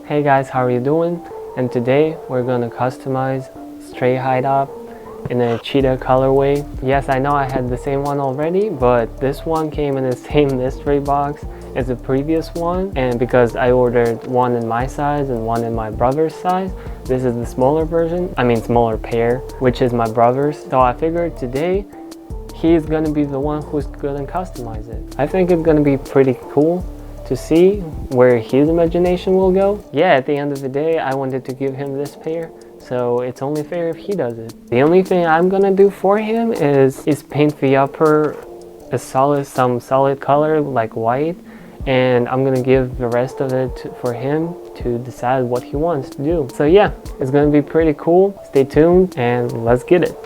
Hey guys, how are you doing? And today we're gonna customize stray high top in a cheetah colorway. Yes, I know I had the same one already, but this one came in the same mystery box as the previous one, and because I ordered one in my size and one in my brother's size, this is the smaller version, smaller pair, which is my brother's. So I figured today he's gonna be the one who's gonna customize it. I think it's gonna be pretty cool to see where his imagination will go. Yeah, at the end of the day, I wanted to give him this pair, so it's only fair if he does it. The only thing I'm gonna do for him is paint the upper some solid color like white, and I'm gonna give the rest of it for him to decide what he wants to do. So yeah, it's gonna be pretty cool. Stay tuned and let's get it.